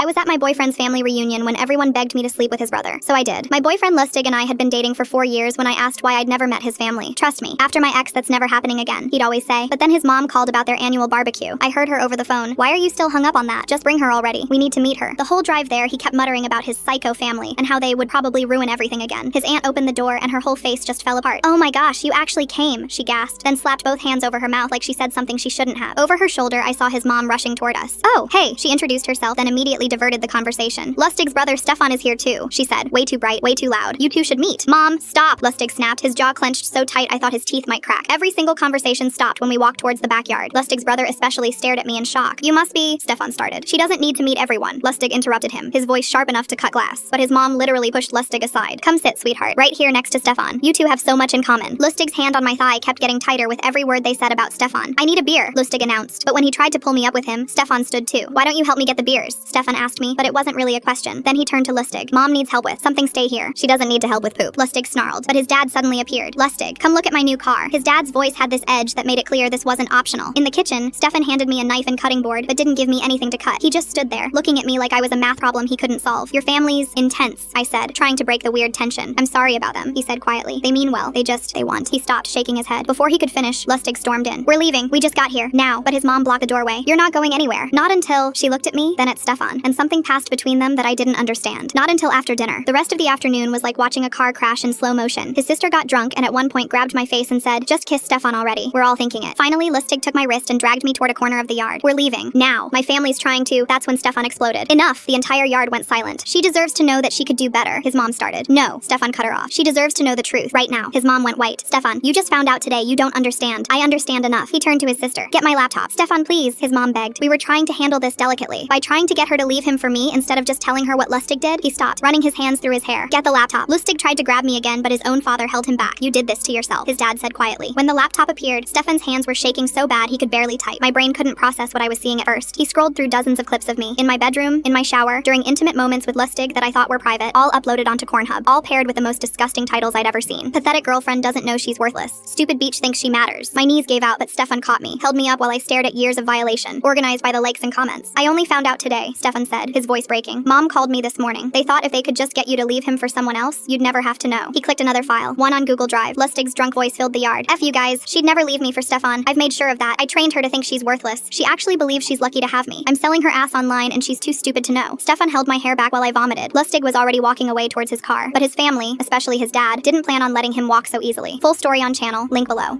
was at my boyfriend's family reunion when everyone begged me to sleep with his brother, so I did. My boyfriend Lustig and I had been dating for 4 years when I asked why I'd never met his family. Trust me, after my ex, that's never happening again, he'd always say. But then his mom called about their annual barbecue. I heard her over the phone. Why are you still hung up on that? Just bring her already. We need to meet her. The whole drive there, he kept muttering about his psycho family and how they would probably ruin everything again. His aunt opened the door and her whole face just fell apart. Oh my gosh, you actually came, she gasped, then slapped both hands over her mouth like she said something she shouldn't have. Over her shoulder, I saw his mom rushing toward us. Oh, hey, she introduced herself, then immediately diverted the conversation. Lustig's brother Stefan is here too, she said, way too bright, way too loud. You two should meet. Mom, stop, Lustig snapped, his jaw clenched so tight I thought his teeth might crack. Every single conversation stopped when we walked towards the backyard. Lustig's brother especially stared at me in shock. You must be, Stefan started. She doesn't need to meet everyone, Lustig interrupted him, his voice sharp enough to cut glass. But his mom literally pushed Lustig aside. Come sit, sweetheart, right here next to Stefan. You two have so much in common. Lustig's hand on my thigh kept getting tighter with every word they said about Stefan. I need a beer, Lustig announced. But when he tried to pull me up with him, Stefan stood too. Why don't you help me get the beers? Stefan asked me, but it wasn't really a question. Then he turned to Lustig. Mom needs help with something, stay here. She doesn't need to help with poop, Lustig snarled. But his dad suddenly appeared. Lustig, come look at my new car. His dad's voice had this edge that made it clear this wasn't optional. In the kitchen, Stefan handed me a knife and cutting board, but didn't give me anything to cut. He just stood there, looking at me like I was a math problem he couldn't solve. Your family's intense, I said, trying to break the weird tension. I'm sorry about them, he said quietly. They mean well. They want. He stopped, shaking his head. Before he could finish, Lustig stormed in. We're leaving. We just got here. Now. But his mom blocked the doorway. You're not going anywhere. Not until... She looked at me, then at Stefan, and something passed between them that I didn't understand. Not until after dinner. The rest of the afternoon was like watching a car crash in slow motion. His sister got drunk and at one point grabbed my face and said, just kiss Stefan already. We're all thinking it. Finally, Lustig took my wrist and dragged me toward a corner of the yard. We're leaving. Now. My family's trying to... That's when Stefan exploded. Enough. The entire yard went silent. She deserves to know that she could do better, his mom started. No. Stefan cut her off. She deserves to know the truth. Right now. His mom went white. Stefan, you just found out today you don't understand. I understand enough. He turned to his sister. Get my laptop. Stefan, please, his mom begged. We were trying to handle this delicately. By trying to get her to leave him for me instead of just telling her what Lustig did, he stopped, running his hands through his hair. Get the laptop. Lustig tried to grab me again, but his own father held him back. You did this to yourself, his dad said quietly. When the laptop appeared, Stefan's hands were shaking so bad he could barely type. My brain couldn't process what I was seeing at first. He scrolled through dozens of clips of me, in my bedroom, in my shower, during intimate moments with Lustig that I thought were private, all uploaded onto Pornhub, all paired with the most disgusting titles I'd ever seen. Pathetic girlfriend doesn't know she's worthless. Stupid beach thinks she matters. My knees gave out, but Stefan caught me, held me up while I stared at years of violation, organized by the likes and comments. I only found out today, Stefan said, his voice breaking. Mom called me this morning. They thought if they could just get you to leave him for someone else, you'd never have to know. He clicked another file, one on Google Drive. Lustig's drunk voice filled the yard. F you guys. She'd never leave me for Stefan. I've made sure of that. I trained her to think she's worthless. She actually believes she's lucky to have me. I'm selling her ass online and she's too stupid to know. Stefan held my hair back while I vomited. Lustig was already walking away towards his car, but his family, especially his dad, didn't plan on letting him walk so easily. Full story on channel, link below.